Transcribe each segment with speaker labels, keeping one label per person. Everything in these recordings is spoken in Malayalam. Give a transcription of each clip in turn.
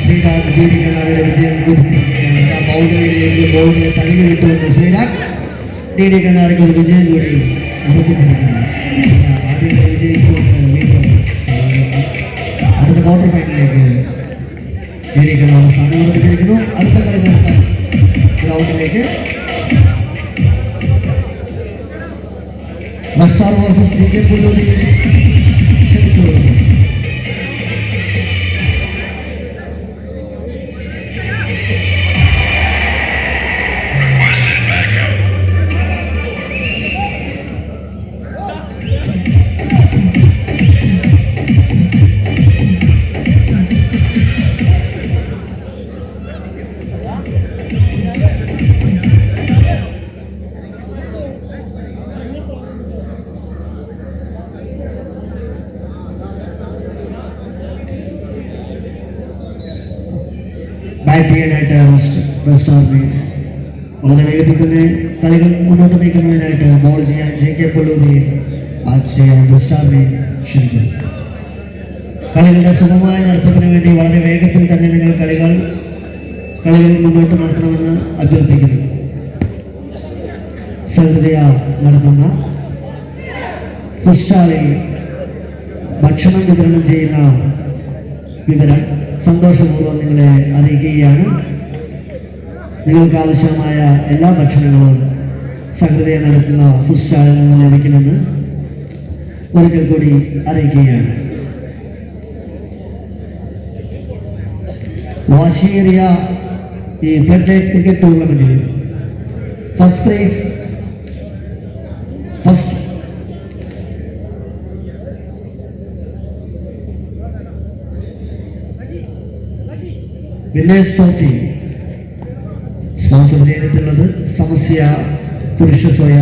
Speaker 1: ശ്രീരാഗ് ഡീഡിക്കനാരുടെ വിജയം കുറിച്ചിരിക്കുകയാണ്. ആ ബൗണ്ടറിയിലേക്ക് ബോളിനെ തള്ളി വിട്ടുകൊണ്ട് ശ്രീരാഗ് ഡീഡിക്കനാർക്ക് ഒരു വിജയം കൂടി ഉറപ്പിച്ചിരിക്കുന്നു. ആദ്യത്തെ വിജയിച്ചുകൊണ്ട് വീണ്ടും അടുത്ത ക്വാർട്ടർ ഫൈനലിലേക്ക് ഡീഡിക്കനാർ സ്ഥാനം ഉറപ്പിച്ചിരിക്കുന്നു. അടുത്ത കളി നടത്താൻ ഗ്രൗണ്ടിലേക്ക് സ്റ്റാർ വേഴ്സസ് PK പുല്ലൂരി ക്ഷണിച്ചു കൊടുക്കുന്നു. ബാറ്റ് ചെയ്യാനായിട്ട് വെസ്റ്റ് ആർമി വളരെ വേഗത്തിൽ തന്നെ കളികൾ മുന്നോട്ട് നയിക്കുന്നതിനായിട്ട് ബോൾ ചെയ്യാൻ JK പുല്ലൂരി ബാറ്റ് ചെയ്യാൻ വെസ്റ്റ് ആർമി ക്ഷണിക്കുന്നു. കളികളുടെ സുഗമമായ നടത്തത്തിന് വേണ്ടി വളരെ വേഗത്തിൽ തന്നെ നിങ്ങൾ കളികൾ മുന്നോട്ട് നടത്തണമെന്ന് അഭ്യർത്ഥിക്കുന്നു. സഹൃദയ നടത്തുന്ന ഫുഡ് സ്റ്റാളിൽ ഭക്ഷണം വിതരണം ചെയ്യുന്ന വിവരം സന്തോഷപൂർവ്വം നിങ്ങളെ അറിയിക്കുകയാണ്. നിങ്ങൾക്ക് ആവശ്യമായ എല്ലാ ഭക്ഷണങ്ങളും സഹൃദയ നടത്തുന്ന ഫുഡ് സ്റ്റാളിൽ നിന്ന് ലഭിക്കുമെന്ന് ഒരിക്കൽ കൂടി അറിയിക്കുകയാണ്. വാശിയേറിയ ഈ ഫ്ലഡ് ലൈറ്റ് ക്രിക്കറ്റ് ടൂർണമെന്റിൽ first prize winners trophy sponsor ചെയ്തിട്ടുള്ളത് സമസ്യ പുരുഷ സ്വയ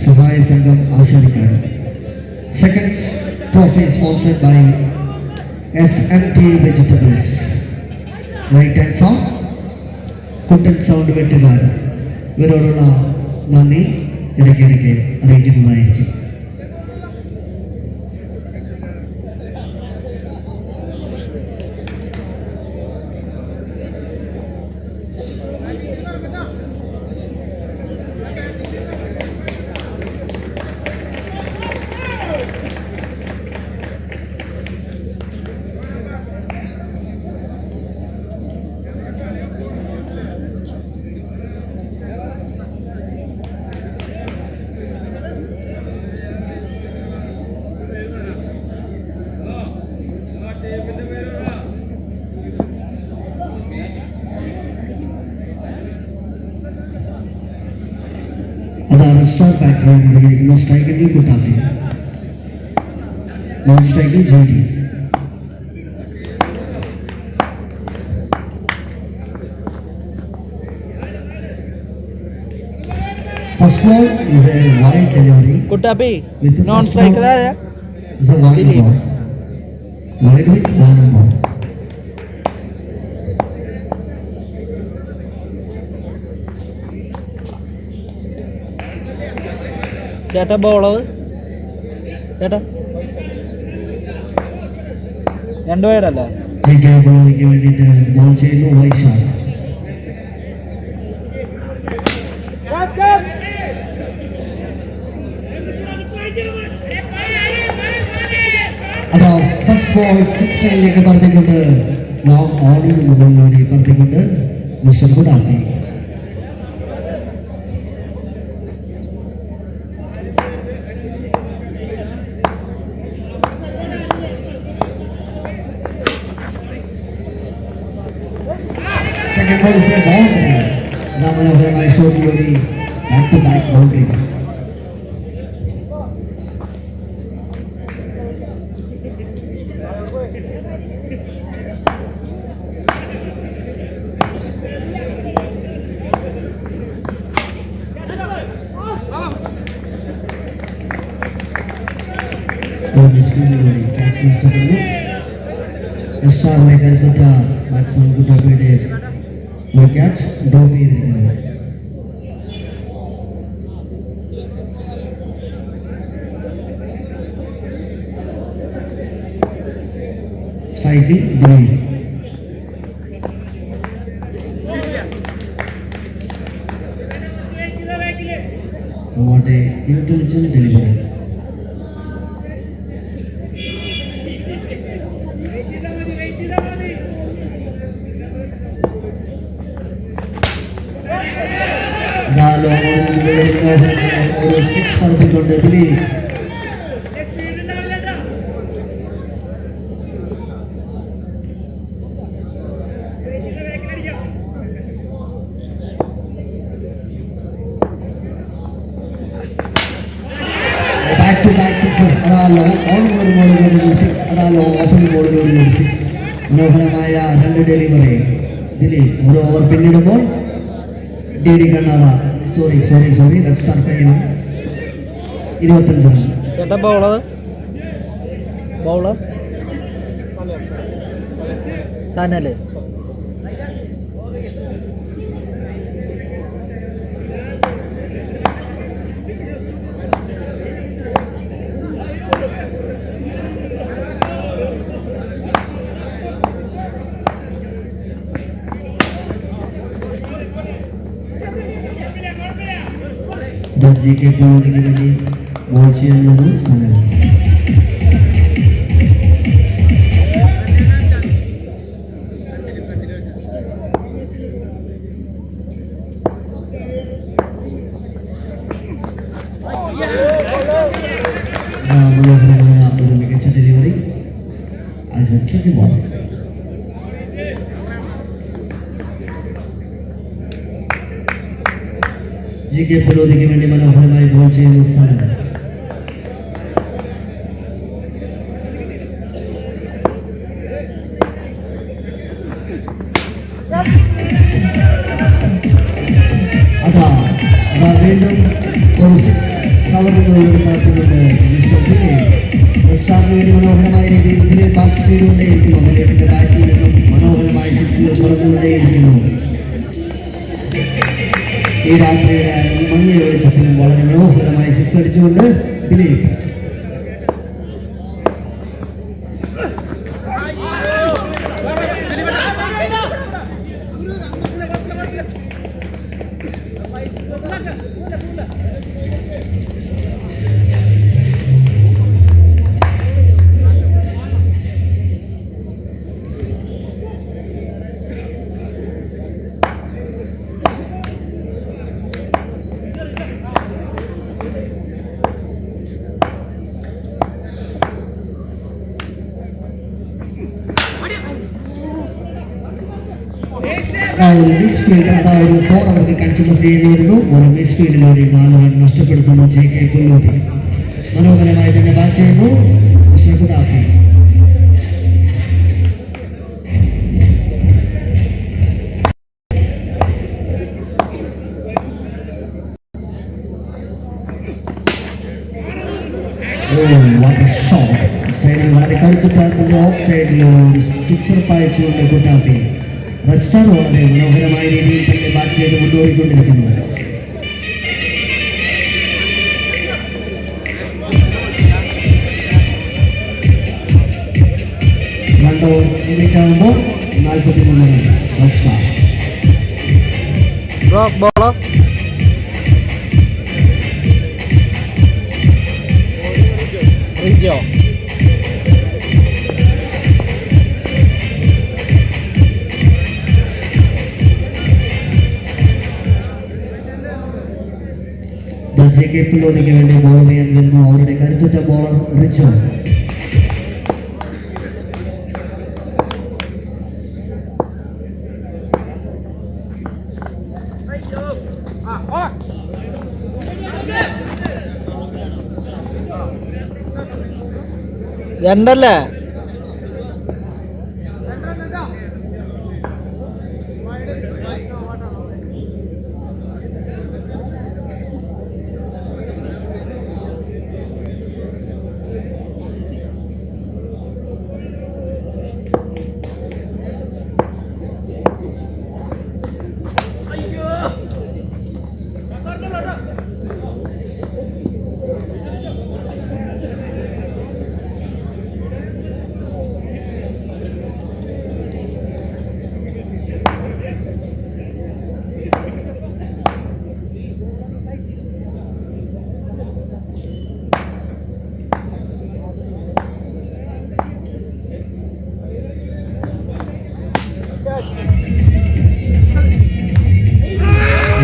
Speaker 1: സഹായ സംഘം Asharikkad. Second trophy sponsored by SMT vegetables. Light and sound Kuttan sound Vettukar. ഇവരോടുള്ള നന്ദി ഇടയ്ക്കിടയ്ക്ക് അറിയിക്കുന്നതായിരിക്കും. അതാണ് സ്റ്റാർ ഫാക്ടറി നൽകിയിരിക്കുന്ന സ്ട്രൈക്കിൽ കുട്ടാപ്പി, നോൺ സ്ട്രൈക്കിൽ JD. First ball is a wide delivery.
Speaker 2: Kuttapi, non-striker
Speaker 1: is a wide ball. Wide with one ball.
Speaker 2: ചേട്ടാ ബോളർ ചേട്ടാ 2 വൈഡല്ലേ?
Speaker 1: ബോളിക്ക് വേണ്ടിയിട്ട് ബോൾ ചെയ്യുന്നു വൈശാഖ്. അതാ ഫസ്റ്റ് ബോൾ 6 ലൈനിലേക്ക് പറത്തിക്കൊണ്ട് ലോങ് ഓണിന് മുകളിലൂടെ പറത്തിക്കൊണ്ട് mister Kuttappi. Second ball is a boundary. മനോഹരമായ ഷോട്ടിലൂടെ back to back boundaries. Catch നഷ്ടപ്പെടുന്നു. കരുത്തുറ്റ ബാറ്റ്സ്മാൻ കുട്ടാപ്പിയുടെ ഒരു ക്യാച്ച് ഡ്രോപ്പ് ചെയ്തിരിക്കുന്നു. സ്ട്രൈക്കിൽ 3. intelligent delivery. ഒരു 6 പറത്തിക്കൊണ്ട് Dileep. Back to back sixes. അതാണല്ലോ ഓൺ ബോളിനോട് 6, അതാണല്ലോ ഓഫ് ബോളിനോട് 6. മനോഹരമായ 2 ഡെലിവറി ദിലീപ്. ഒരു ഓവർ പിന്നിടുമ്പോൾ D Kannara sorry red star കഴിയണം 25 റൺ.
Speaker 2: ചേട്ടാ ബൗളർ സനല്
Speaker 1: ജി കെ പുള്ളുതിക്ക് വേണ്ടി ബോൾ ചെയ്യുന്നത് സനൽ. മനോഹരമായ ഒരു മികച്ച delivery as a tricky ball. G K പുള്ളുതിക്ക് വേണ്ടി മനോഹരമായി ബോൾ ചെയ്യുന്നു സനൽ. അതാ വീണ്ടും ഒരു 6 കവറിനുള്ളിൽ പാർക്കുന്നുണ്ട് മിസ്റ്റർ ദിലീപ്. സ്റ്റാറിന് വേണ്ടി മനോഹരമായ രീതിയിൽ ദിലീപ് ബാറ്റ് ചെയ്തുകൊണ്ടേയിരിക്കുന്നു. ദിലീപിന്റെ ബാറ്റിൽ നിന്നും മനോഹരമായ 6 തുറന്നുകൊണ്ടേയിരിക്കുന്നു. ഈ രാത്രിയുടെ മങ്ങിയ വെളിച്ചത്തിലും വളരെ മനോഹരമായി 6 അടിച്ചുകൊണ്ട് ദിലീപ്. ഒരു മിസ് ഫീൽഡ് അതാ ഒരു 4 അവർക്ക് കൺസിഡർ ചെയ്യുന്നു. ഒരു മിസ് ഫീൽഡിലൂടെ 4 റൺ നഷ്ടപ്പെടുത്തുന്നു ജെ കെ പുല്ലൂതി. മനോഹരമായി തന്നെ ബാറ്റ് ചെയ്യുന്നു ഷഹുദാഫി. വളരെ കരുത്തുറ്റാത്തിന്റെ ഓഫ് സൈഡിലൂടെ 6 പായിച്ചുകൊണ്ട് കുട്ടാപ്പി. റെസ്റ്റർ വളരെ മനോഹരമായ രീതിയിൽ തന്നെ ബാറ്റ് ചെയ്ത് കൊണ്ടുപോയിക്കൊണ്ടിരിക്കുന്നു. രണ്ടോ മിനിറ്റാകുമ്പോൾ 43 റൺ. റെസ്റ്റർ ജെ കെ പുല്ലൂതിക്ക് വേണ്ടി ബോൾ ചെയ്യാൻ വരുന്നു അവരുടെ കരുത്തുറ്റ ബോളർ റിച്ചോ.
Speaker 2: രണ്ടല്ലേ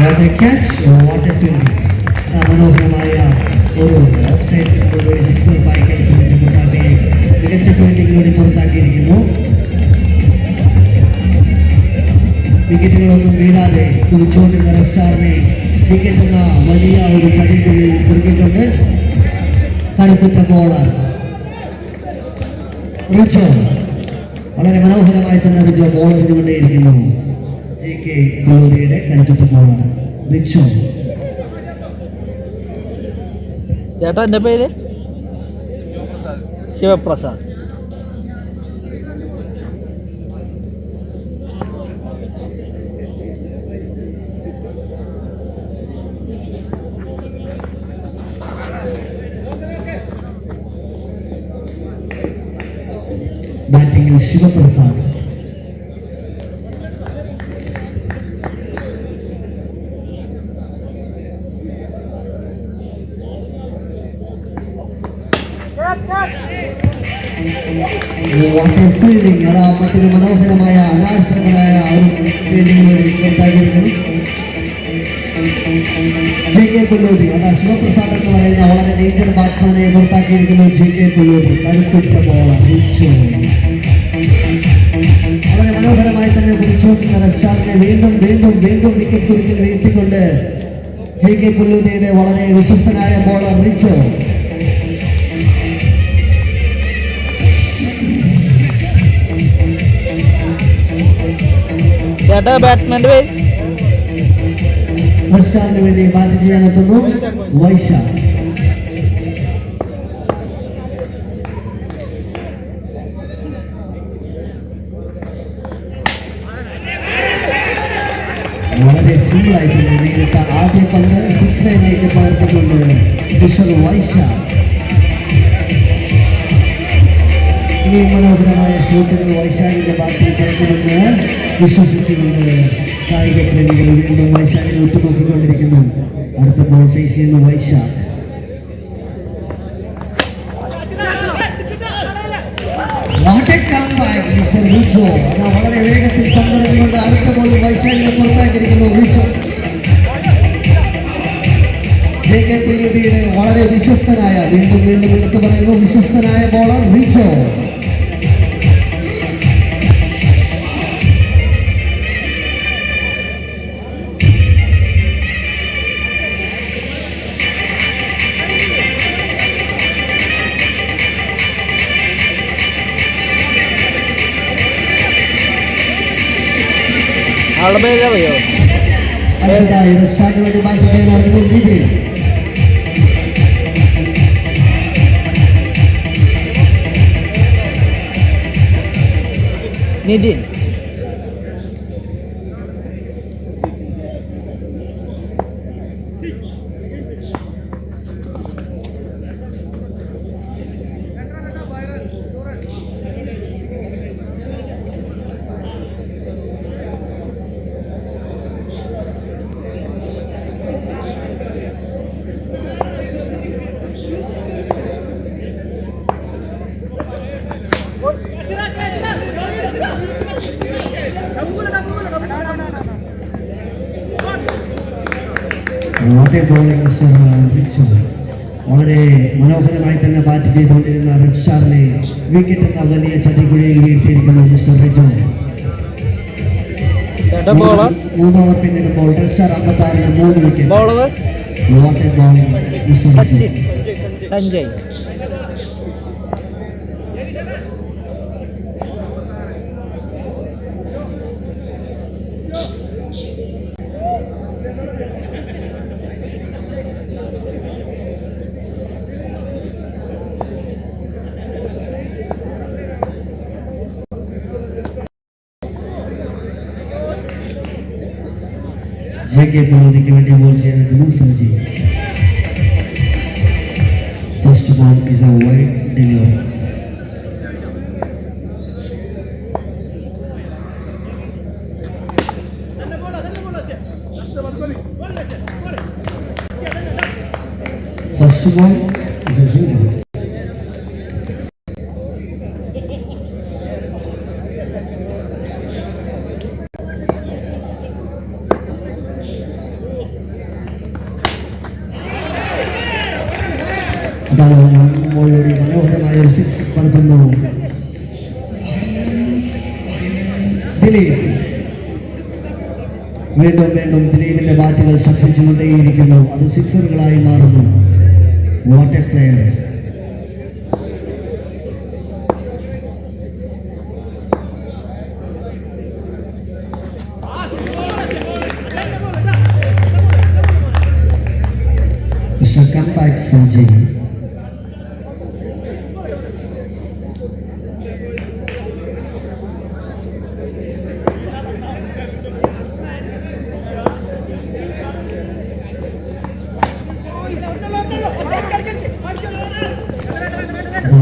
Speaker 1: What a catch, what a fielding. മനോഹരമായ ഒരു ഓഫ് സൈഡിലൂടെ സിക്സർ പായിക്കാൻ ശ്രമിച്ച മുട്ടാബിയെ മികച്ച ഫീൽഡിങ്ങിലൂടെ പുറത്താക്കിയിരിക്കുന്നു. വിക്കറ്റുകളൊന്നും വീഴാതെ കുതിച്ചുകൊണ്ടിരുന്ന റെഡ് സ്റ്റാറിനെ വിക്കറ്റ് എന്ന വലിയ ഒരു ചതിക്കുള്ളിൽ കുറുക്കിക്കൊണ്ട് കരുത്തുറ്റ ബോളർ റിച്ചോ വളരെ മനോഹരമായി തന്നെ റിച്ചോ ബോൾ എറിഞ്ഞുകൊണ്ടേയിരിക്കുന്നു. JK പുല്ലൂരിയുടെ കരുത്തുറ്റ ബോളർ റിച്ചോ.
Speaker 2: ചേട്ടാ എൻ്റെ പേര് ശിവപ്രസാദ്.
Speaker 1: ബാറ്റിംഗിൽ ശിവപ്രസാദ്. ഫീൽഡിംഗ് അതാ മറ്റൊരു മനോഹരമായ അനാശ്രമമായ ഒരു ഫീൽഡിങ്ങിലൂടെ പുറത്താക്കിയിരിക്കുന്നു. JK പുല്ലൂരി അതാ ശിവപ്രസാദ് എന്ന് പറയുന്ന വളരെ ഡേഞ്ചർ ബാറ്റ്സ്മാനെ പുറത്താക്കിയിരിക്കുന്നു. JK പുല്ലൂരി കരുത്തുറ്റ ബോളർ റിച്ചു വളരെ മനോഹരമായി തന്നെ കുതിച്ചുകൊണ്ടിരുന്ന റെഡ് സ്റ്റാറിനെ വീണ്ടും വീണ്ടും വീണ്ടും വിക്കറ്റ് കുരുക്കിൽ വീഴ്ത്തിക്കൊണ്ട് JK പുല്ലൂരിയുടെ വളരെ വിശ്വസ്തനായ ബോളർ റിച്ചു.
Speaker 2: ചേട്ടാ ബാറ്റ്സ്മാൻ്റെ പേര്
Speaker 1: റെഡ് സ്റ്റാറിന് വേണ്ടി ബാറ്റ് ചെയ്യാനെത്തുന്നു വൈശാഖ്. വളരെ സിമ്പിളായി തന്നെ നേരിട്ട ആദ്യ പന്ത് 6 ലൈനിലേക്ക് പകർത്തിക്കൊണ്ട് മിസ്റ്റർ വൈശാഖ്. ഇനിയും മനോഹരമായ ഷോട്ടുകൾ വൈശാഖിന്റെ ബാറ്റിൽ കയറ്റുമെന്ന് വിശ്വസിച്ചുകൊണ്ട് കായിക പ്രേമികൾ വീണ്ടും വൈശാഖിനെ ഉറ്റുനോക്കിക്കൊണ്ടിരിക്കുന്നു. അടുത്ത ബോൾ ഫേസ് ചെയ്യുന്ന വൈശാഖ്. മിസ്റ്റർ റിച്ചോ അതാ വളരെ വേഗത്തിൽ പന്തെറിഞ്ഞുകൊണ്ട് അടുത്ത ബോൾ വൈശാഖിനെ പുറത്താക്കിയിരിക്കുന്നു. റിച്ചോ JK പുല്ലൂരിയുടെ വളരെ വിശ്വസ്തനായ വീണ്ടും വീണ്ടും എടുത്തു പറയുന്നു വിശ്വസ്തനായ ബോളർ റിച്ചോ.
Speaker 2: ആളുടെ പേര് അറിയോ?
Speaker 1: അടുത്തതായി റെസ്റ്റാറിന് വേണ്ടി ബാറ്റ് ചെയ്യാൻ ഇറങ്ങുന്നു
Speaker 2: നിതിൻ.
Speaker 1: വളരെ മനോഹരമായി തന്നെ ബാറ്റ് ചെയ്തുകൊണ്ടിരുന്ന റെഡ് സ്റ്റാറിനെ വിക്കറ്റ് എന്ന വലിയ ചതിക്കുഴിയിൽ വീഴ്ത്തിയിരിക്കുന്നു മിസ്റ്റർ റിജോ. 3 ഓവർ പിന്നിടുമ്പോൾ റെഡ് സ്റ്റാർ 56-ന് 3 wicket. What a bowling mister Rijo.
Speaker 2: Sanjay
Speaker 1: JK പുല്ലൂരിക്ക് വേണ്ടി ബോൾ ചെയ്യുന്നത് Sanjay. First ball is a wide delivery. First ball is a single. ബോളിലൂടെ മനോഹരമായ ഒരു സിക്സ് പറത്തുന്നു ദിലീപ്. വീണ്ടും വീണ്ടും ദിലീപിന്റെ ബാറ്റുകൾ ശബ്ദിച്ചുകൊണ്ടേയിരിക്കുന്നു. അത് സിക്സറുകളായി മാറുന്നു. What a player. Mr. Comeback Sanjay.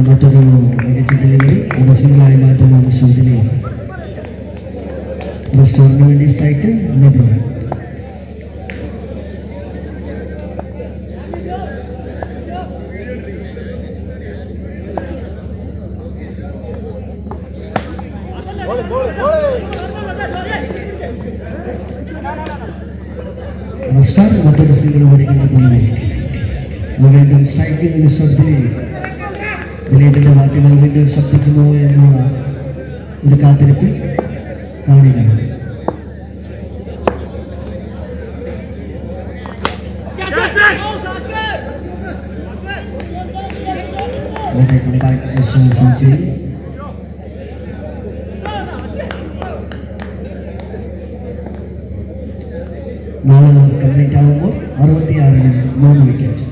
Speaker 1: മറ്റൊരു മികച്ച ഡെലിവറി അത് സിംഗിളായി മാറ്റുന്ന മിസ്റ്റർ ദിലീപ്. റെസ്റ്റോറിന് വേണ്ടി സ്ട്രൈക്ക് നിതിൻ. റെസ്റ്റോർ മറ്റൊരു സിംഗിൾ കൂടി കണ്ടെത്തുന്നു. വീണ്ടും സ്ട്രൈക്കിൽ മിസ്റ്റർ ദിലീപ്. ദിലീപിന്റെ വാക്കുകൾ വീണ്ടും ശബ്ദിക്കുമോ എന്നുള്ള ഒരു കാത്തിരിപ്പിൽ കാണുക. നാല് ഓവർ കംപ്ലീറ്റ് ആകുമ്പോൾ 66-ന് 3 വിക്കറ്റ്.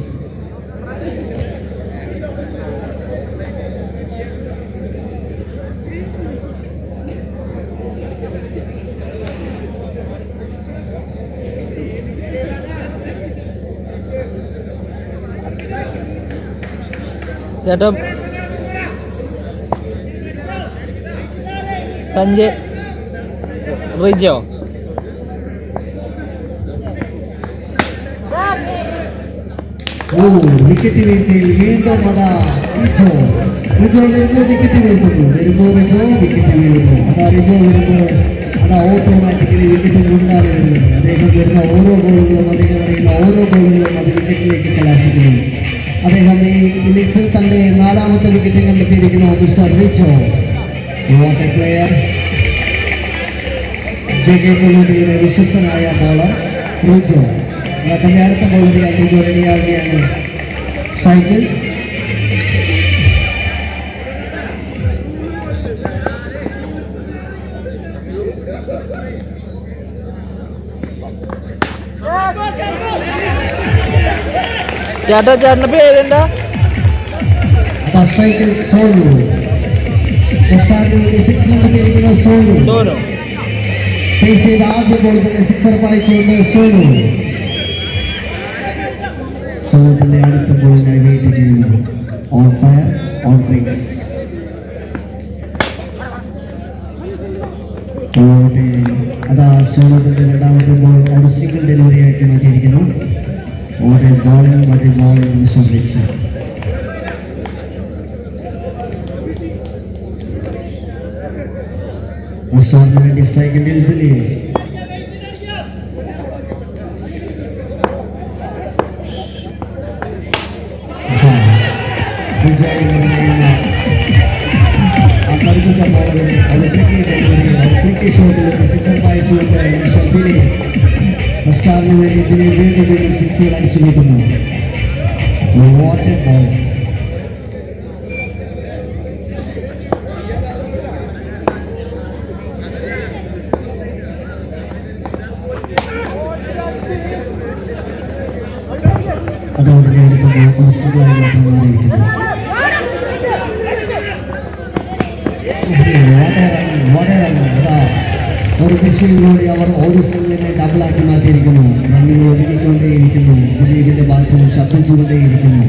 Speaker 2: ചേട്ടാ സഞ്ജയ് റിജോ
Speaker 1: വിക്കറ്റ് വീഴ്ചയിൽ വീണ്ടും അതാ റിജോ വരുന്നു. വിക്കറ്റ് വീഴ്ത്തുന്നു. റിജോ വിക്കറ്റ് വീഴുന്നു. അതാ റിജോ വരുമ്പോൾ അതാ ഓട്ടോമാറ്റിക്കലി വിക്കറ്റ് കൊണ്ടാണ് വരുന്നത്. അദ്ദേഹം വരുന്ന ഓരോ ബോളുകളും അദ്ദേഹം അറിയുന്ന ഓരോ ബോളുകളും അത് വിക്കറ്റിലേക്ക് കലാശിക്കുന്നു. അദ്ദേഹം ഈ ഇന്നിംഗ്സിൽ തന്റെ 4ാമത്തെ വിക്കറ്റ് കണ്ടെത്തിയിരിക്കുന്നു. Mister Rijo. What a player. JK കൊല്ലൂരിയുടെ വിശ്വസ്തനായ ബോളർ റിജോ. തന്റെ അടുത്ത ബോളറിയാൽ റിജോ റെഡിയാവുകയാണ്. സ്ട്രൈക്കിൽ
Speaker 2: ചേട്ടന്റെ പേരെന്താ?
Speaker 1: സ്ട്രൈക്കിൽ സോനു. സ്റ്റാറിന് വേണ്ടി 6 കണ്ടെത്തിയിരിക്കുന്നു സോനു. ഫേസ് ചെയ്ത ആദ്യ ബോൾ തന്നെ സിക്സർ പായിച്ചുകൊണ്ട് സോനുവിന്റെ അടുത്ത ബോളിനായി വെയിറ്റ് ചെയ്യുന്നു. On fire on crease. അതാ സോനുവിന്റെ 2ാമത്തെ ബോൾ ഒരു സിംഗിൾ ഡെലിവറി ആക്കി മാറ്റിയിരിക്കുന്നു. ഓടെ ബോളിംഗ് ശ്രദ്ധിച്ചു. സ്റ്റാറിന് വേണ്ടി സ്ട്രൈക്കിന്റെ ദിലീപ്. കരുതുന്ന ബോളുകളെ ഒരു ക്രിക്കറ്റ് ഡെലിവറി ഒരു ക്രിക്കറ്റ് ഷോട്ടിലൂടെ സിക്സർ പായിച്ചുകൊണ്ട് മിസ്റ്റർ ദിലീപ്. സ്റ്റാറിന് വേണ്ടി ദിലീപ് വീണ്ടും സിക്സുകൾ അടിച്ചു നീക്കുന്നു. What A ball. അതോടെ എടുക്കുമ്പോൾ ഒരു സിംഗിളായി മാത്രം മാറിയിരിക്കുന്നു. ഒരു പിസ്വിലൂടെ അവർ ഒരു സിംഗിളിനെ ഡബിളാക്കി മാറ്റിയിരിക്കുന്നു. റണ്ണുകൾ ഒഴുകിക്കൊണ്ടേയിരിക്കുന്നു. ദിലീപിന്റെ ബാറ്റിൽ ശബ്ദിച്ചുകൊണ്ടേയിരിക്കുന്നു.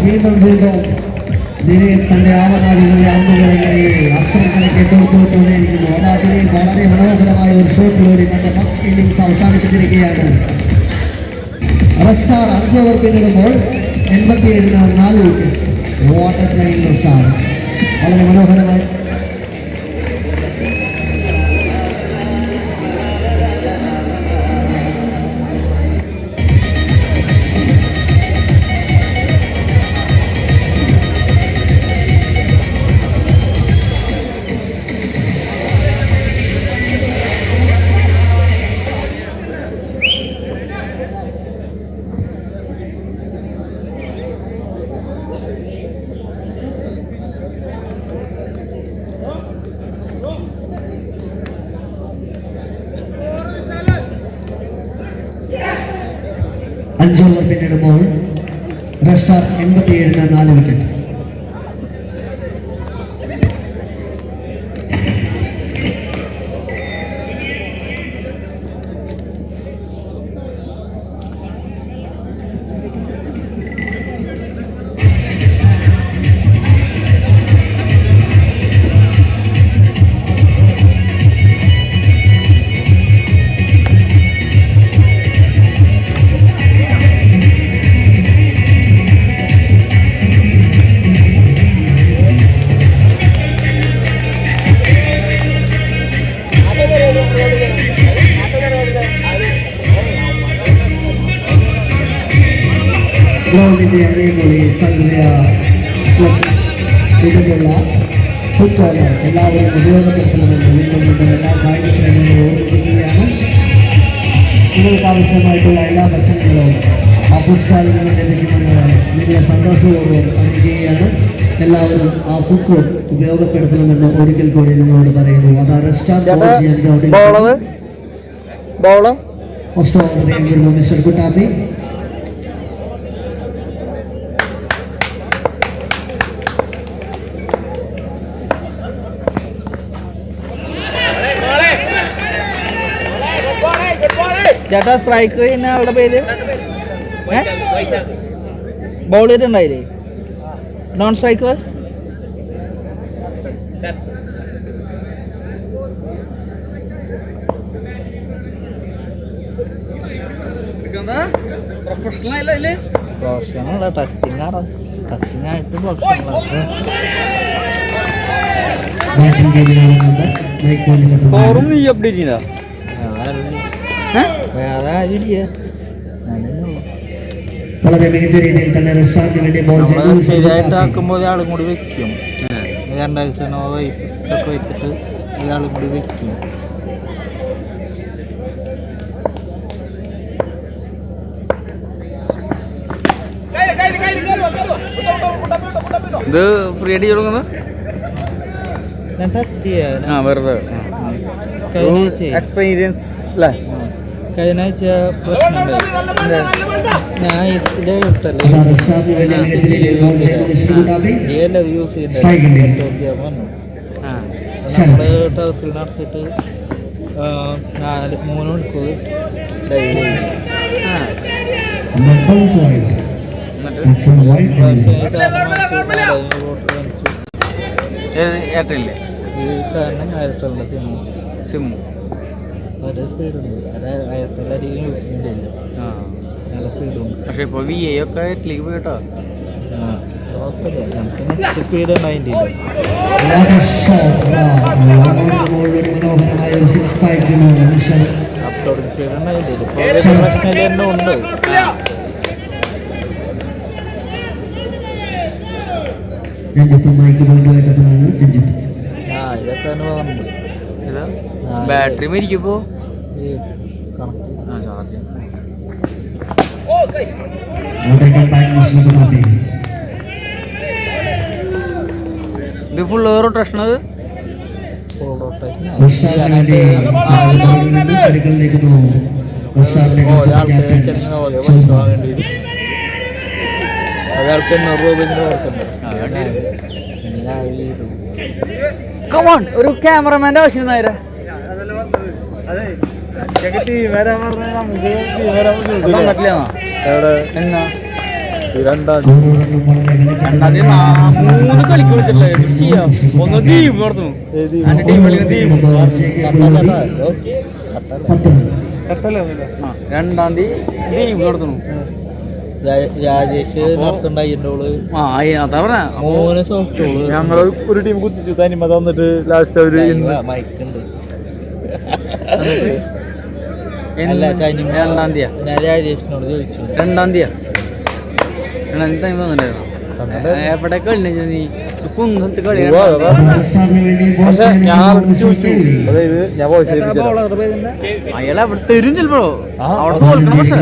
Speaker 1: വീണ്ടും ദിലീപ് തന്റെ ആവനാടിയിലെ അമ്പുകളിങ്ങനെ അസ്ത്രങ്ങളൊക്കെ തോർത്തുകൊണ്ടേയിരിക്കുന്നു. അതാ ദിലീപ് വളരെ മനോഹരമായ ഒരു ഷോട്ടിലൂടെ തന്റെ ഫസ്റ്റ് ഇന്നിംഗ്സ് അവസാനിപ്പിച്ചിരിക്കുകയാണ്. റെസ്റ്റാർ 5 ഓവർ പിന്നിടുമ്പോൾ 87-ന് 4 wicket. What a playing star. വളരെ മനോഹരമായി അഞ്ച് ഓവർ പിന്നിടുമ്പോൾ റെഡ് സ്റ്റാർ 87-ന് 4 വിക്കറ്റ്. ഗ്രൗണ്ടിന്റെ അതേപോലെ സഹൃദയ ക്രിക്കറ്റുള്ള ഫുഡ് കോർണർ എല്ലാവരും ഉപയോഗപ്പെടുത്തണമെന്ന് വീണ്ടും വീണ്ടും എല്ലാ കായിക പ്രേമികളും ഓർമ്മിപ്പിക്കുകയാണ്. നിങ്ങൾക്ക് ആവശ്യമായിട്ടുള്ള എല്ലാ ഭക്ഷണങ്ങളും ആ ഫുഡ് സ്റ്റാളിൽ നിന്ന് ലഭിക്കുമെന്ന് നിങ്ങളെ സന്തോഷപൂർവ്വം അറിയിക്കുകയാണ്. എല്ലാവരും ആ ഫുഡ് കോർട്ട് ഉപയോഗപ്പെടുത്തണമെന്ന് ഒരിക്കൽ കൂടി നിങ്ങളോട് പറയുന്നു. അത് റെസ്റ്റാർട്ട് ഗ്രൗണ്ടിൽ ഫസ്റ്റ് ഓവർ ചെയ്യുന്നു മിസ്റ്റർ കുട്ടാപ്പി.
Speaker 2: ചേട്ടാ സ്ട്രൈക്ക് ചെയ്യുന്ന ആളുടെ പേര് ബോൾ ചെയ്തിട്ടുണ്ടായില്ലേ? നോൺ സ്ട്രൈക്കർ പ്രൊഫഷണൽ ടെസ്റ്റിംഗ് ആയിട്ട് സ്കോറും നീ അപ്ഡേറ്റ് ചെയ്താ വേറെ ആരില്ല.
Speaker 1: വളരെ മികച്ച രീതിയിൽ തന്നെ റെസ്റ്റാറിന് വേണ്ടി ബോൾ
Speaker 2: ശരിയായിട്ട് ആക്കുമ്പോൾ ഒരാളും കൂടി വെക്കും. 2 ഒക്കെ വെച്ചിട്ട് ഒരാളും കൂടി വെക്കും.
Speaker 3: ഇത് ഫ്രീ ആയിട്ട് കൊടുക്കുന്നത്
Speaker 2: ടെസ്റ്റ് ചെയ്യാൻ
Speaker 3: വെറുതെ എക്സ്പീരിയൻസ് അല്ലേ?
Speaker 2: കഴിഞ്ഞ ആഴ്ച പ്രശ്നമുണ്ടായി. ഞാൻ ഇതിലെ ഇട്ടല്ലേ യൂസ് ചെയ്യുന്നത് നമ്മൾ ടർഫിൽ നടത്തിയിട്ട് 3 മണിക്കൂർ ഡൈവ്
Speaker 3: ഏട്ടല്ലേ
Speaker 2: ഈ കാരണം 1000
Speaker 3: സിമ്മു
Speaker 2: വളരെ സ്പീഡുണ്ട്. അത് 1000 യൂസ് ചെയ്യുന്നില്ല. നല്ല സ്പീഡുണ്ട്.
Speaker 3: പക്ഷെ ഇപ്പോൾ VA ഒക്കെ എട്ടിലേക്ക് പോയിട്ടോ.
Speaker 2: കുഴപ്പമില്ല, നമുക്ക് നെക്സ്റ്റ് സ്പീഡ് ഉണ്ടായിട്ടില്ല. അപ്ലോഡിങ് സ്പീഡ് ഉണ്ടായിട്ടില്ല. പ്രശ്നം തന്നെ ഉണ്ട്. ഇതൊക്കെ അനുഭവമുണ്ട്.
Speaker 3: ബാറ്ററി മരിക്കുമ്പോ ഇത് ഫുൾ റൊട്ടേഷൻ. അത്
Speaker 2: ഒരാൾക്ക് 800 രൂപ
Speaker 3: കമോൺ, ഒരു ക്യാമറമാൻ്റെ ആവശ്യം നേരെ മൂന്ന് കളിക്ക് വിളിച്ചിട്ടില്ലേ? ഒന്ന് ദ്വീപ് നടത്തുന്നു. ടീം 2-ാം തീയതി ദ്വീപ് നടത്തുന്നു.
Speaker 2: രാജേഷ് നടത്തുണ്ടായിട്ടോള്
Speaker 3: ആ അതാ പറഞ്ഞ
Speaker 2: 3 സോഫ്റ്റ്
Speaker 3: ഞങ്ങള് ഒരു ടീം കുത്തിച്ചു തനിമ തന്നിട്ട് ലാസ്റ്റ് അവര്
Speaker 2: മൈക്കുണ്ട്.
Speaker 3: അല്ല 2-ാം തീയതി
Speaker 2: ഞാൻ രാജേഷിനോട് ചോദിച്ചു
Speaker 3: 2-ാം തീയതി ടൈം തന്നിട്ടുണ്ടായിരുന്നു. എവിടെ കളി നീ കുന്നത്ത് കളി
Speaker 1: പക്ഷെ
Speaker 3: ഞാൻ ചോദിച്ചു അതായത് ഞാൻ വോയിസ് അയാൾ അവിടെ തരും ചിലപ്പോ അവിടെ തോൽക്കണം. പക്ഷെ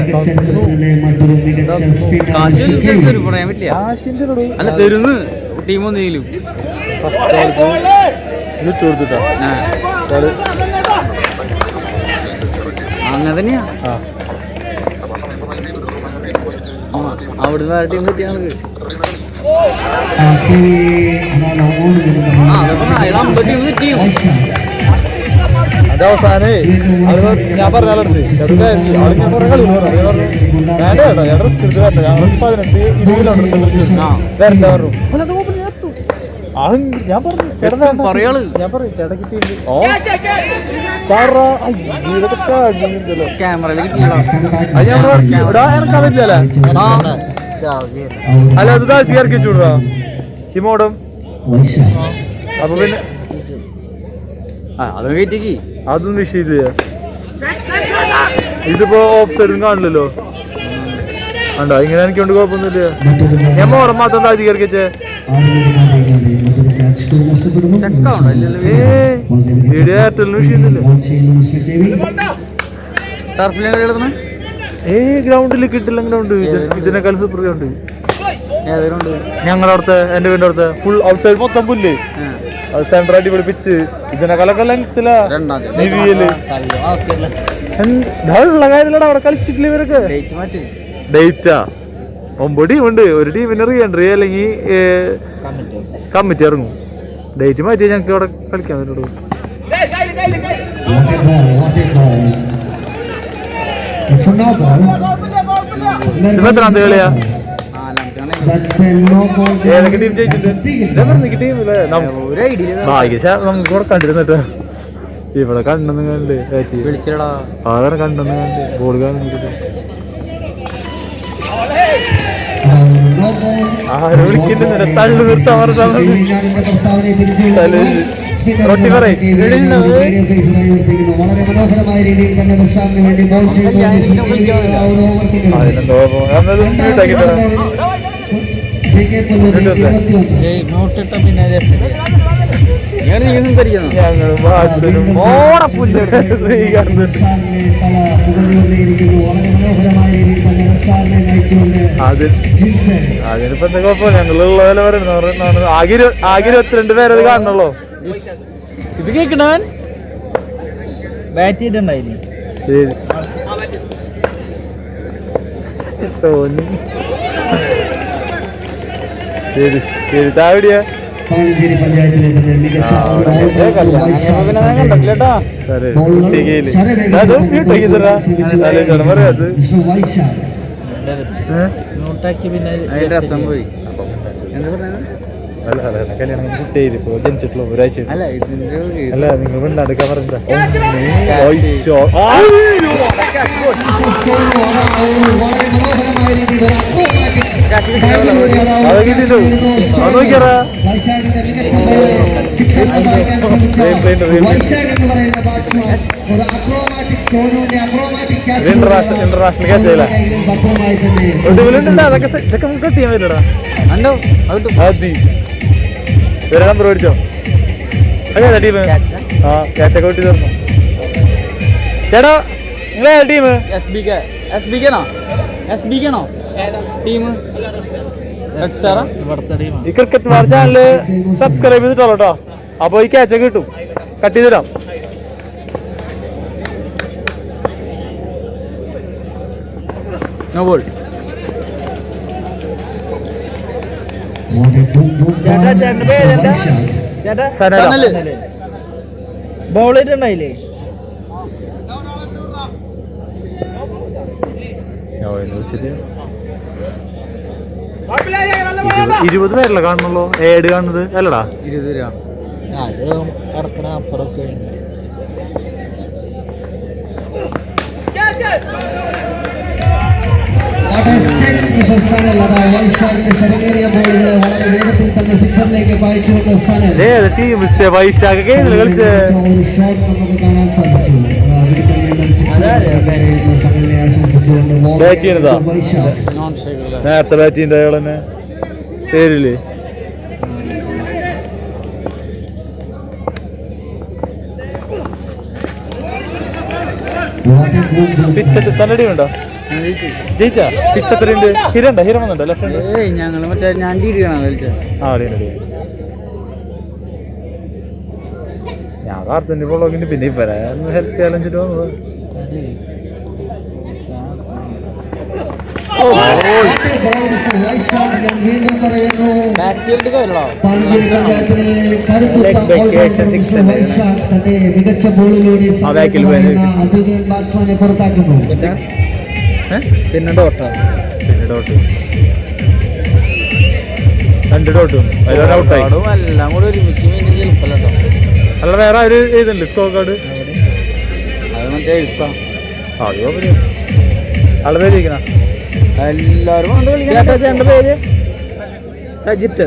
Speaker 3: കാശ് തരും പറയാൻ പറ്റില്ല. അല്ല തരുന്ന് ടീം ഒന്നും അങ്ങനെ തന്നെയാ. അവിടുന്ന് വേറെ ടീം കിട്ടിയ ഞങ്ങൾക്ക്
Speaker 2: അത് അവസാനേ ഞാൻ പറഞ്ഞാലടുത്ത് ഞാൻ കുറെ കളി ഞങ്ങൾ 18-20 ഞാൻ പറഞ്ഞു
Speaker 3: പറയാള്
Speaker 2: ഞാൻ പറയും ചേട്ടക്ക്
Speaker 3: ക്യാമറയിൽ
Speaker 2: ഇറക്കാൻ പറ്റില്ലല്ലേ? അല്ല അത് താഴ്ത്തി ഇറക്കി വെച്ചുവിടാ ഈ മോഡം. അപ്പൊ പിന്നെ
Speaker 3: അതൊന്നും കയറ്റിക്ക്
Speaker 2: അതൊന്നും വിഷയമില്ല. ഇതിപ്പോ ഓപ്സൈഡും കാണില്ലല്ലോ. കണ്ടോ ഇങ്ങനെ എനിക്കൊണ്ട് കുഴപ്പമൊന്നുമില്ല. ഞാൻ മോഡം മാത്രം താഴ്ത്തി ഇറക്കി വെച്ചേ. ഗ്രൗണ്ടിൽ കിട്ടില്ല. ഗ്രൗണ്ട് ഇതിനേക്കാൾ സൂപ്പർ ഗ്രൗണ്ട് ഞങ്ങളവിടുത്തെ എന്റെ വീടിന്റെ അടുത്ത് ഫുൾ ഔട്ട് സൈഡ് മൊത്തം പുല്ല്. സെന്റർ അടിപൊളി പിച്ച്. ഇതിനെക്കാളൊക്കെ ലെങ്ത്തിലാ ഉള്ള കാര്യത്തിലൂടെ അവിടെ കളിച്ചിട്ടില്ല ഇവരൊക്കെ. ഡേറ്റാ 9 ടീമുണ്ട്. ഒരു ടീമിന് റീഎൻട്രി അല്ലെങ്കിൽ കമ്മിറ്റി ഇറങ്ങും. ഡേറ്റ് മാറ്റി ഞങ്ങൾക്ക് അവിടെ കളിക്കാൻ പറ്റുള്ളൂ. എത്രാം തീയതി കളിയാ? ഏതൊക്കെ ടീം ജയിച്ചിട്ട് ടീമില്ലേ നമുക്ക് ഇവിടെ കണ്ടിരുന്നിട്ട് ഇവിടെ കണ്ടെന്ന് കണ്ട് ആധാരം കണ്ടെന്ന് കണ്ട് ബോൾ കാണുന്നില്ല. ആരും വിളിക്കുന്നില്ല. തള്ളു നിർത്താൻ റൊട്ടി പറയും.
Speaker 1: വളരെ മനോഹരമായ രീതിയിൽ തന്നെ ബസ്റ്റാറിന് വേണ്ടി ബോൾ
Speaker 2: അതിനിപ്പോ എന്താ കുഴപ്പം? ഞങ്ങളുള്ള പോലെ പറയുന്നത് ആകെ 22 പേരത് കാണണല്ലോ.
Speaker 3: ഇത് കേൾക്കണവൻ
Speaker 2: ബാറ്റ് ചെയ്തിട്ടുണ്ടായില്ലേ? തോന്നി ശരി ശരി. താവിടിയാ
Speaker 1: പാലഞ്ചേരി പഞ്ചായത്തിലെ തന്നെ മികച്ച
Speaker 2: നോട്ടാക്കി പിന്നെ
Speaker 3: രസം പോയി. എന്താ പറയുന്നത്?
Speaker 2: കല്യാണം കുട്ടിയായിപ്പോ ജനിച്ചിട്ടുള്ള ഒരാഴ്ച.
Speaker 3: അല്ല ഇതിന്റെ
Speaker 2: അല്ല നിങ്ങൾ മിണ്ടാടുക്കാൻ പറഞ്ഞ നോക്കിയാറാ ഇന്റർനാഷണൽ ക്യാച്ചല്ല. അതൊക്കെ ഇതൊക്കെ നമുക്ക് ചെയ്യാൻ പറ്റില്ലടാ. വേറെ നമ്പർ മേടിച്ചോ? അതെ ടീം ആ ക്യാച്ചൊക്കെ വിട്ടി തീർന്നു. ചേട്ടാ നിങ്ങളെ ടീം
Speaker 3: ടീം
Speaker 2: ഈ ക്രിക്കറ്റ് വാർ ചാനല് സബ്സ്ക്രൈബ് ചെയ്തിട്ടുള്ളൂ കേട്ടോ. അപ്പൊ ഈ ക്യാച്ചൊക്കെ കിട്ടും. കട്ട് ചെയ്ത് തരാം.
Speaker 3: No ball.
Speaker 2: ബോൾ ചെയ്തിട്ടുണ്ടായില്ലേ? 20 പേരല്ലേ കാണുന്നുള്ളൂ. ഏഡ് കാണുന്നത് അല്ലടാ?
Speaker 3: 20 രൂപ.
Speaker 2: അത് കടക്കണ അപ്പുറമൊക്കെ വൈശാഖ കളിച്ച് ബാറ്റ് ചെയ്യുന്നതാ നേരത്തെ ബാറ്റ് ചെയ്യുന്ന അയാൾ തന്നെ പേരില്ലേ പിച്ചത്ത് തലടി ഉണ്ടോ ജയിച്ചാ പിച്ചത്രണ്ട് ഹിരണ്ട ഹിരം വന്നുണ്ടോ ലെഫ്റ്റ്
Speaker 3: ഞങ്ങള് മറ്റേ ഞാൻ
Speaker 2: ഞാൻ കാർത്തിന്റെ വ്ളോഗിന്റെ പിന്നെ ഇവരെ ഹെൽത്ത് ചാലഞ്ചിട്ട് വന്നത്
Speaker 1: മികച്ച ബോളിലൂടെ ബാറ്റ്സ്മാനെ പുറത്താക്കുന്നു.
Speaker 2: പിന്നെ ഡോട്ട് രണ്ട് ഡോട്ടും ഔട്ടായി
Speaker 3: എല്ലാം കൂടെ ഒരുമിച്ച്
Speaker 2: അല്ല വേറെ ഒരു ഇതുണ്ട് സ്കോർ കാർഡ്
Speaker 3: അത് മറ്റേ എഴുത്താം
Speaker 2: ആളെ പേര് ഇരിക്കണ
Speaker 3: എല്ലാരും
Speaker 2: പേര് സജിത്ത്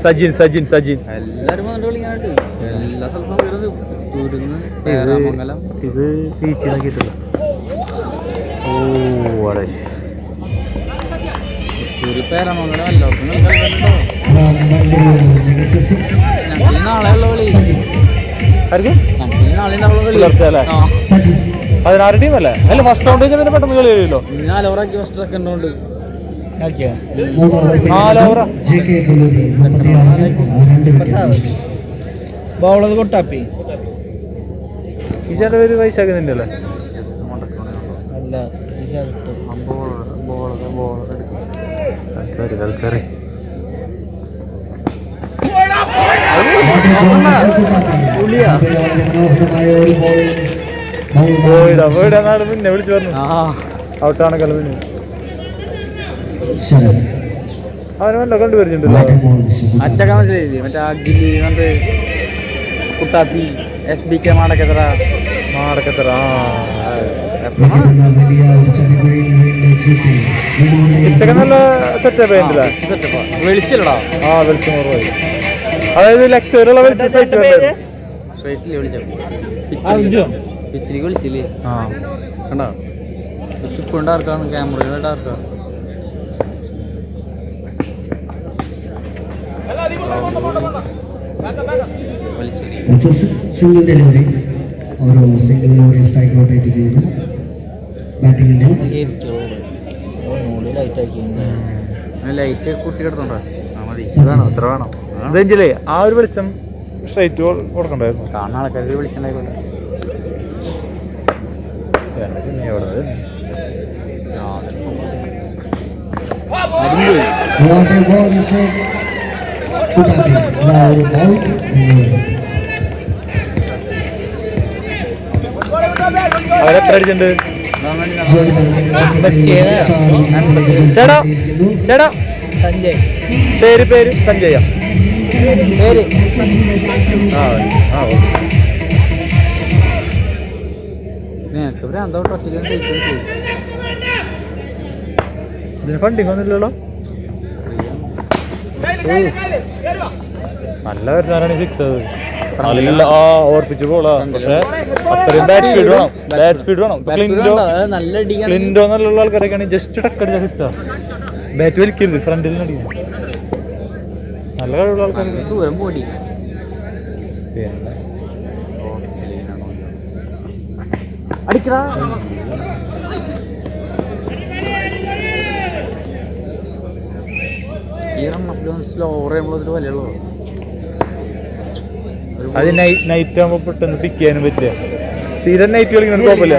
Speaker 2: സജിൻ സജിൻ സജിൻ
Speaker 3: എല്ലാരും കളിക്കാനായിട്ട് എല്ലാ സ്ഥലത്തും
Speaker 2: ഇത് ബീച്ചിലാക്കിയിട്ടില്ല ഓ അടേ
Speaker 3: ഒരു പേരാമംഗലം എല്ലാവർക്കും നാളെയുള്ള കളി നാളെ
Speaker 2: പതിനാറ് ടീം അല്ലേ അല്ല ഫസ്റ്റ് റൗണ്ട് കഴിഞ്ഞാൽ പിന്നെ പെട്ടെന്ന് കളി കഴിയുമല്ലോ
Speaker 3: 4 ഓവറാക്കി ഫസ്റ്റ് സെക്കൻഡ് കൊണ്ട്
Speaker 2: 4 ഓവർ
Speaker 3: ബോളത് കൊട്ടാപ്പി
Speaker 2: ഈശാന്റെ പേര് വൈശാഖിന്റെ അല്ലേ
Speaker 3: അല്ല
Speaker 2: കളിക്കറി പിന്നെ വിളിച്ചു പറഞ്ഞു ഔട്ടാണ് കളവിന് അവന് വല്ല കണ്ടുവരുന്നുണ്ടല്ലോ
Speaker 3: അച്ചക്ക മനസ്സിലായില്ലേ മറ്റേ അഗ്ഗിലി മറ്റേ കുട്ടാപ്പി SBK മാടക്കത്ര
Speaker 2: നല്ല സെറ്റപ്പ്
Speaker 3: വിളിച്ചില്ലടാ
Speaker 2: വെളിച്ചം കുറവായി അതായത് ലെക്ചറുള്ള വെളിച്ചം
Speaker 3: സ്ട്രൈറ്റില് വിളിച്ചോ പിച്ചിലേക്ക് വിളിച്ചില്ലേ കണ്ടോ ചുക്കുണ്ട് ആർക്കാണ് ക്യാമറയുടെ ആർക്കാണ്
Speaker 1: സിംഗിൾ ഡെലിവറി ഓരോ സിംഗിളിലൂടെ സ്ട്രൈക്ക് റൊട്ടേറ്റ് ചെയ്യുന്നു ബാറ്റിംഗിന്റെ
Speaker 3: ലൈറ്റ് കുട്ടി കിടന്നുണ്ടോ
Speaker 2: അത്ര വേണം അതെങ്കിലേ ആ ഒരു വെളിച്ചം സ്ട്രൈറ്റ് കൊടുക്കണ്ടായിരുന്നു
Speaker 3: കാണുന്ന ആൾക്കാർക്ക് വിളിച്ചിട്ടുണ്ടായിക്കോട്ടെ
Speaker 2: അവരെത്ര അടിച്ചിട്ടുണ്ട് ചേട്ടാ ചേട്ടാ
Speaker 3: സഞ്ജയ്
Speaker 2: പേര് സഞ്ജയ
Speaker 3: പേര് നിനക്ക് ഭ്രാന്തോട്ട് ഒറ്റയ്ക്ക്
Speaker 2: ഇതിന് ഫണ്ടിങ് ഒന്നുമില്ലല്ലോ നല്ല വരുന്നവരാണ് സിക്സ് നല്ല ഓർപ്പിച്ചു പോളാ പക്ഷെ അത്രയും ബാറ്റ് സ്പീഡ് വേണം ക്ലിൻഡോ എന്നുള്ള ആൾക്കാരൊക്കെയാണ് ജസ്റ്റ് ടക്കടിച്ച സിക്സാ ബാറ്റ് വലിക്കരുത് ഫ്രണ്ടിൽ നിന്ന് അടിക്കും നല്ല കഴിവുള്ള ആൾക്കാർക്ക്
Speaker 3: ദൂരം പോടി അടിക്കടാ സ്ലോ പറയുമ്പോൾ വലിയുള്ളൂ
Speaker 2: അത് നൈറ്റ് ആകുമ്പോൾ പെട്ടെന്ന് പിക്ക് ചെയ്യാനും പറ്റില്ല സ്ഥിരം നൈറ്റ് കളിക്കുന്ന കുഴപ്പമില്ല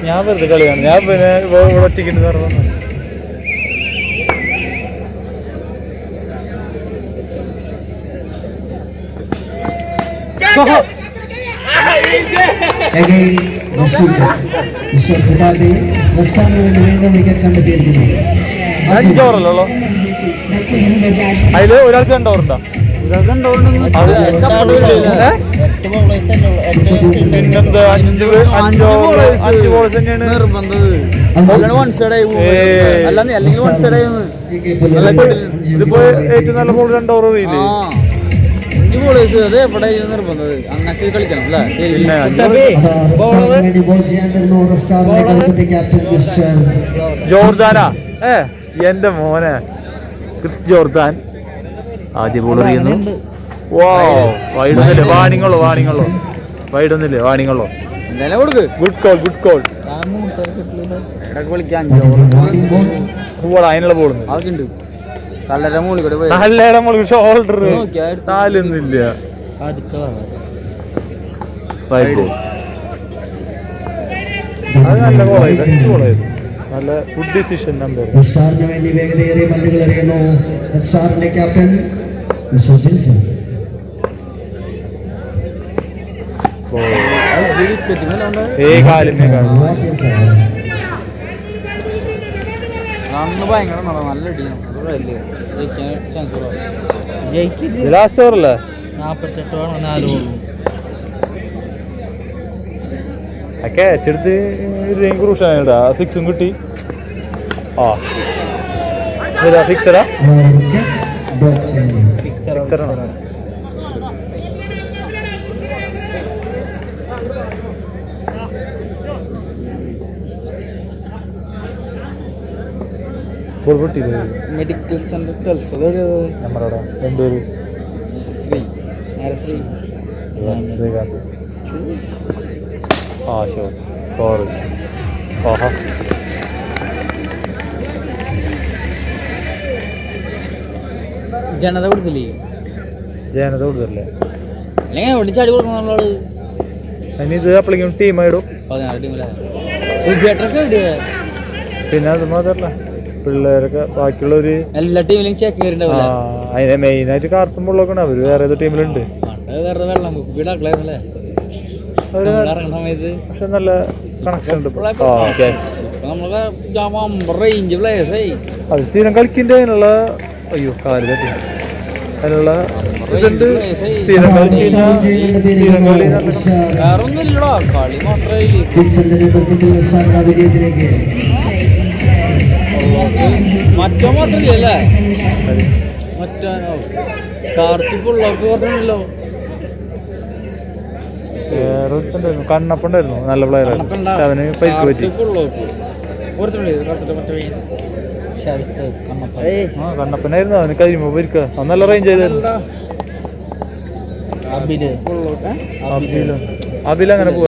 Speaker 2: ഞാൻ വെറുതെ കളിയാണ് ഞാൻ പിന്നെ ഇവിടെ ഒറ്റയ്ക്കുണ്ട് പറഞ്ഞു അഞ്ച് ഓവറല്ലോ അതില് ഒരാൾക്ക് 2 ഓവറുണ്ടോ പിന്നെന്താ 5 ബോളേഴ്സ് തന്നെയാണ് ഇതിപ്പോ ഏറ്റവും നല്ല ബോൾ 2 ഓവർ അറിയില്ലേ
Speaker 3: അങ്ങനെ കളിക്കണം അല്ലേ
Speaker 2: ജോർദാനാ എന്റെ മോനെ ക്രിസ് ജോർദാൻ ആദ്യ ബോൾ എറിയുന്നു വൈഡൊന്നില്ലേ വാണിങ്ങളോ വൈഡൊന്നില്ലേ വാണിങ്ങളോ ഗുഡ് കോൾ അതിനുള്ള ബോൾ നല്ലയുടെ മുകളിൽ ഷോൾഡർ താലൊന്നുമില്ല അത് നല്ല ബെസ്റ്റ് ബോളായിരുന്നു നല്ല ഗുഡ് ഡിസിഷൻ നമ്പർ
Speaker 1: സ്റ്റാറിന് വേണ്ടി വേഗതയേറിയ പന്തുകൾ എറിയുന്നു സ്റ്റാറിന്റെ ക്യാപ്റ്റൻ
Speaker 2: ലാസ്റ്റ് ഓവറല്ലേ
Speaker 3: 48
Speaker 2: ക്യാച്ചെടുത്ത് ക്രൂഷാ സിക്സും കിട്ടി ഫിക്സഡാ
Speaker 3: മെഡിക്കൽ സെന്റർ
Speaker 2: നമ്മളവിടെ രണ്ടുപേരും ഷോർ ഓഹാ
Speaker 3: ജനത കൊടുത്തില്ലേ അല്ലെങ്കിൽ എവിടെ ചാടി കൊടുക്കണം
Speaker 2: അതിനിത് അപ്പോഴേക്കും ടീമായിടും
Speaker 3: 16 ടീമിലെ
Speaker 2: പിന്നെ അത് മാത്രല്ല പിള്ളേരൊക്കെ ബാക്കിയുള്ളവര്
Speaker 3: എല്ലാ ടീമിലും ചെക്ക് കയറിണ്ടാവില്ല
Speaker 2: അതിനെ മെയിനായിട്ട് കാർത്തുമ്പോഴൊക്കെ അവര് വേറെ ഏതോ ടീമിലുണ്ട്
Speaker 3: സമയത്ത്
Speaker 2: പക്ഷെ നല്ല കണക്ഷൻ ഉണ്ട് അത് സ്ഥിരം കളിക്കിന്റെ അതിനുള്ള അയ്യോ കാല് തട്ടി അതിനുള്ള ഇതുണ്ട് സ്ഥിരം കളി
Speaker 3: വേറൊന്നുമില്ലടാ കളി മാത്രമേ
Speaker 1: വിജയത്തിലേക്ക്
Speaker 3: മറ്റോ മാത്രല്ലേ മറ്റോ കാർത്തിക്കുള്ളൊക്കെ പറഞ്ഞല്ലോ
Speaker 2: കണ്ണപ്പുണ്ടായിരുന്നു നല്ല പ്ലെയർ അവന് പരിക്ക് പറ്റി കണ്ണപ്പനായിരുന്നു അവന് കഴിയുമ്പോ പരിക്ക അവൻ നല്ല റേഞ്ച് ചെയ്തായിരുന്നു അബിൽ അങ്ങനെ പോവാ